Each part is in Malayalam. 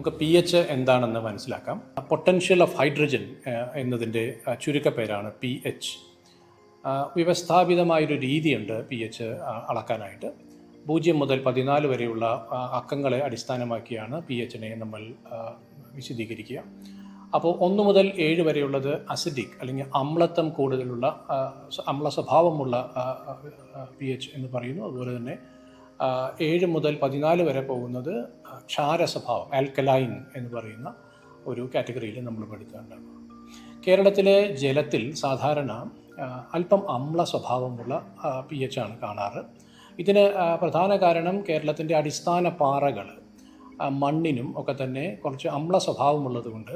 നമുക്ക് പി എച്ച് എന്താണെന്ന് മനസ്സിലാക്കാം. പൊട്ടൻഷ്യൽ ഓഫ് ഹൈഡ്രജൻ എന്നതിൻ്റെ ചുരുക്കപ്പേരാണ് പി എച്ച്. വ്യവസ്ഥാപിതമായൊരു രീതിയുണ്ട് പി എച്ച് അളക്കാനായിട്ട്. 0 മുതൽ 14 വരെയുള്ള അക്കങ്ങളെ അടിസ്ഥാനമാക്കിയാണ് പി എച്ചിനെ നമ്മൾ വിശദീകരിക്കുക. അപ്പോൾ 1 മുതൽ 7 വരെയുള്ളത് അസിഡിക് അല്ലെങ്കിൽ അമ്ലത്വം കൂടുതലുള്ള അമ്ല സ്വഭാവമുള്ള പി എച്ച് എന്ന് പറയുന്നു. അതുപോലെ തന്നെ 7 മുതൽ 14 വരെ പോകുന്നത് ക്ഷാര സ്വഭാവം ആൽക്കലൈൻ എന്ന് പറയുന്ന ഒരു കാറ്റഗറിയിൽ നമ്മൾ പെടുത്തേണ്ടതാണ്. കേരളത്തിലെ ജലത്തിൽ സാധാരണ അല്പം അമ്ല സ്വഭാവമുള്ള പി എച്ച് ആണ് കാണാറ്. ഇതിന് പ്രധാന കാരണം കേരളത്തിൻ്റെ അടിസ്ഥാന പാറകൾ മണ്ണിനും ഒക്കെ തന്നെ കുറച്ച് അമ്ല സ്വഭാവമുള്ളത് കൊണ്ട്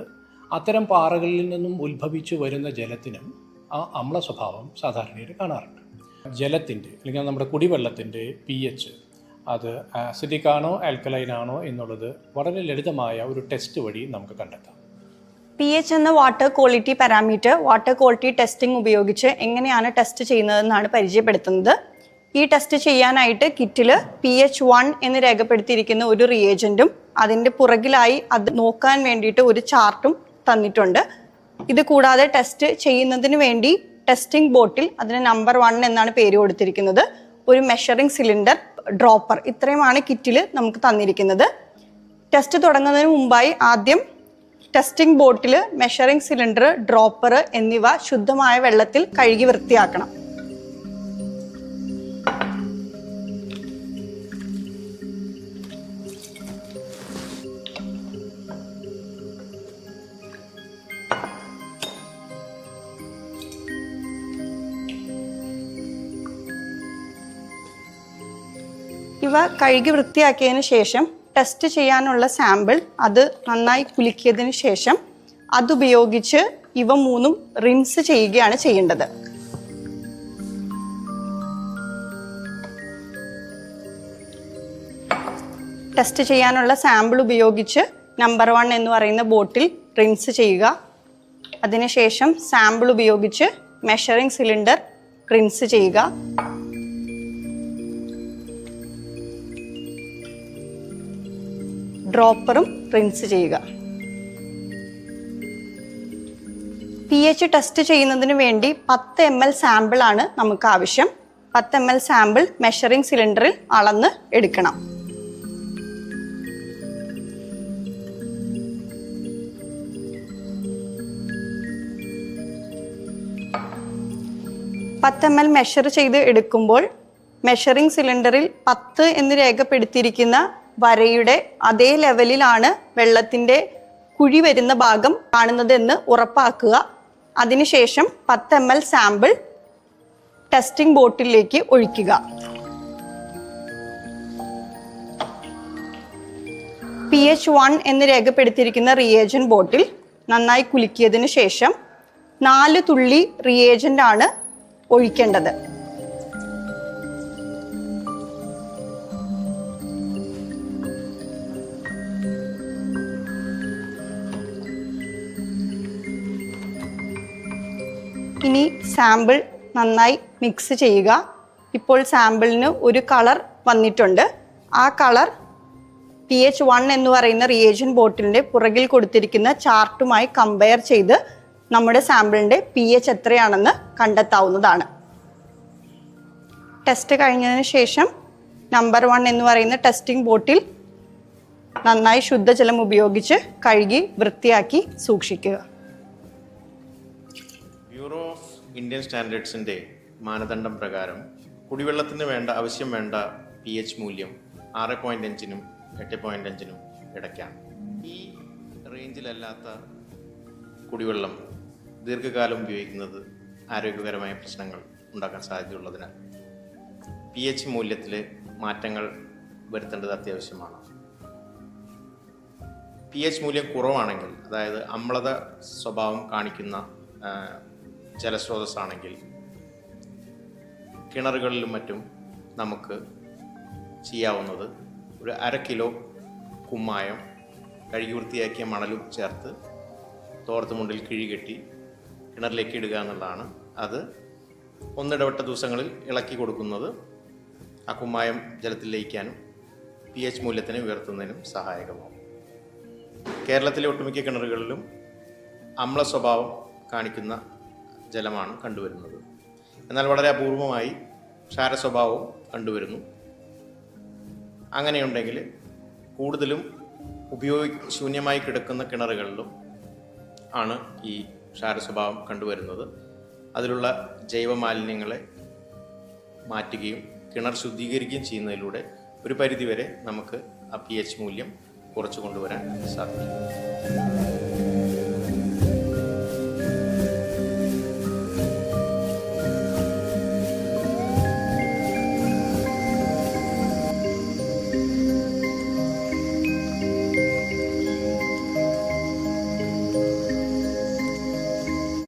അത്തരം പാറകളിൽ നിന്നും ഉത്ഭവിച്ചു വരുന്ന ജലത്തിനും ആ അമ്ല സ്വഭാവം സാധാരണയായിട്ട് കാണാറുണ്ട്. ജലത്തിൻ്റെ അല്ലെങ്കിൽ നമ്മുടെ കുടിവെള്ളത്തിൻ്റെ പി എച്ച് അത് ആസിഡിക് ആണോ ആൽക്കലൈൻ ആണോ എന്നുള്ളത് വളരെ ലളിതമായ ഒരു ടെസ്റ്റ് വഴി നമുക്ക് കണ്ടെത്താം. പി എച്ച് എന്ന water quality parameter water quality testing ഉപയോഗിച്ച് എങ്ങനെയാണ് ടെസ്റ്റ് ചെയ്യുന്നതെന്നാണ് പരിചയപ്പെടുത്തുന്നത്. ഈ ടെസ്റ്റ് ചെയ്യാനായിട്ട് കിറ്റിൽ pH1 എന്ന് രേഖപ്പെടുത്തിയിരിക്കുന്ന ഒരു റിയേജൻറ്റും അതിൻ്റെ പുറകിലായി അത് നോക്കാൻ വേണ്ടിയിട്ട് ഒരു ചാർട്ടും തന്നിട്ടുണ്ട്. ഇത് കൂടാതെ ടെസ്റ്റ് ചെയ്യുന്നതിന് വേണ്ടി ടെസ്റ്റിംഗ് ബോട്ടിൽ അതിന് നമ്പർ 1 എന്നാണ് പേര് കൊടുത്തിരിക്കുന്നത്, ഒരു മെഷറിംഗ് സിലിണ്ടർ, ഡ്രോപ്പർ, ഇത്രയുമാണ് കിറ്റിൽ നമുക്ക് തന്നിരിക്കുന്നത്. ടെസ്റ്റ് തുടങ്ങുന്നതിന് മുമ്പായി ആദ്യം ടെസ്റ്റിംഗ് ബോട്ടിൽ, മെഷറിംഗ് സിലിണ്ടർ, ഡ്രോപ്പർ എന്നിവ ശുദ്ധമായ വെള്ളത്തിൽ കഴുകി വൃത്തിയാക്കണം. ഇവ കഴുകി വൃത്തിയാക്കിയതിന് ശേഷം ടെസ്റ്റ് ചെയ്യാനുള്ള സാമ്പിൾ അത് നന്നായി കുലുക്കിയതിന് ശേഷം അതുപയോഗിച്ച് ഇവ 3ഉം റിൻസ് ചെയ്യുകയാണ് ചെയ്യേണ്ടത്. ടെസ്റ്റ് ചെയ്യാനുള്ള സാമ്പിൾ ഉപയോഗിച്ച് നമ്പർ 1 എന്ന് പറയുന്ന ബോട്ടിൽ റിൻസ് ചെയ്യുക. അതിനുശേഷം സാമ്പിൾ ഉപയോഗിച്ച് മെഷറിംഗ് സിലിണ്ടർ റിൻസ് ചെയ്യുക. ഡ്രോപ്പറും റിൻസ് ചെയ്യുക. പി എച്ച് ടെസ്റ്റ് ചെയ്യുന്നതിന് വേണ്ടി 10 ml സാമ്പിളാണ് നമുക്ക് ആവശ്യം. 10 ml സാമ്പിൾ മെഷറിംഗ് സിലിണ്ടറിൽ അളന്ന് എടുക്കണം. ml മെഷർ ചെയ്ത് എടുക്കുമ്പോൾ മെഷറിംഗ് സിലിണ്ടറിൽ 10 എന്ന് രേഖപ്പെടുത്തിയിരിക്കുന്ന വരയുടെ അതേ ലെവലിലാണ് വെള്ളത്തിൻ്റെ കുഴി വരുന്ന ഭാഗം കാണുന്നതെന്ന് ഉറപ്പാക്കുക. അതിനുശേഷം 10 ml സാമ്പിൾ ടെസ്റ്റിംഗ് ബോട്ടിലേക്ക് ഒഴിക്കുക. pH1 എന്ന് രേഖപ്പെടുത്തിയിരിക്കുന്ന റിയേജൻ ബോട്ടിൽ നന്നായി കുലുക്കിയതിന് ശേഷം 4 തുള്ളി റിയേജൻ്റ് ആണ് ഒഴിക്കേണ്ടത്. ഇനി സാമ്പിൾ നന്നായി മിക്സ് ചെയ്യുക. ഇപ്പോൾ സാമ്പിളിന് ഒരു കളർ വന്നിട്ടുണ്ട്. ആ കളർ pH1 എന്ന് പറയുന്ന റിയേജൻ ബോട്ടിലിൻ്റെ പുറകിൽ കൊടുത്തിരിക്കുന്ന ചാർട്ടുമായി കമ്പയർ ചെയ്ത് നമ്മുടെ സാമ്പിളിൻ്റെ pH എത്രയാണെന്ന് കണ്ടെത്താവുന്നതാണ്. ടെസ്റ്റ് കഴിഞ്ഞതിന് ശേഷം നമ്പർ 1 എന്ന് പറയുന്ന ടെസ്റ്റിംഗ് ബോട്ടിൽ നന്നായി ശുദ്ധജലം ഉപയോഗിച്ച് കഴുകി വൃത്തിയാക്കി സൂക്ഷിക്കുക. ബ്യൂറോ ഓഫ് ഇന്ത്യൻ സ്റ്റാൻഡേർഡ്സിൻ്റെ മാനദണ്ഡം പ്രകാരം കുടിവെള്ളത്തിന് ആവശ്യം വേണ്ട pH മൂല്യം 6.5-നും 8.5-നും ഇടയ്ക്കാണ്. ഈ റേഞ്ചിലല്ലാത്ത കുടിവെള്ളം ദീർഘകാലം ഉപയോഗിക്കുന്നത് ആരോഗ്യകരമായ പ്രശ്നങ്ങൾ ഉണ്ടാക്കാൻ സാധ്യതയുള്ളതിനാൽ pH മൂല്യത്തിൽ മാറ്റങ്ങൾ വരുത്തേണ്ടത് അത്യാവശ്യമാണ്. pH മൂല്യം കുറവാണെങ്കിൽ, അതായത് അമ്ലത സ്വഭാവം കാണിക്കുന്ന ജലസ്രോതസ്സാണെങ്കിൽ കിണറുകളിലും മറ്റും നമുക്ക് ചെയ്യാവുന്നത് ഒരു 1/2 കിലോ കുമ്മായം കഴുകി വൃത്തിയാക്കിയ മണലും ചേർത്ത് തോർത്ത് മുണ്ടിൽ കിഴികെട്ടി കിണറിലേക്ക് ഇടുക എന്നുള്ളതാണ്. അത് ഒന്നിടവിട്ട ദിവസങ്ങളിൽ ഇളക്കി കൊടുക്കുന്നത് ആ കുമ്മായം ജലത്തിൽ ലയിക്കാനും pH മൂല്യത്തിനെ ഉയർത്തുന്നതിനും സഹായകമാകും. കേരളത്തിലെ ഒട്ടുമിക്ക കിണറുകളിലും അമ്ല സ്വഭാവം കാണിക്കുന്ന ജലമാണ് കണ്ടുവരുന്നത്. എന്നാൽ വളരെ അപൂർവമായി ക്ഷാര സ്വഭാവവും കണ്ടുവരുന്നു. അങ്ങനെയുണ്ടെങ്കിൽ കൂടുതലും ശൂന്യമായി കിടക്കുന്ന കിണറുകളിലും ആണ് ഈ ക്ഷാര സ്വഭാവം കണ്ടുവരുന്നത്. അതിലുള്ള ജൈവമാലിന്യങ്ങളെ മാറ്റുകയും കിണർ ശുദ്ധീകരിക്കുകയും ചെയ്യുന്നതിലൂടെ ഒരു പരിധിവരെ നമുക്ക് ആ pH മൂല്യം കുറച്ചു കൊണ്ടുവരാൻ സാധിക്കും.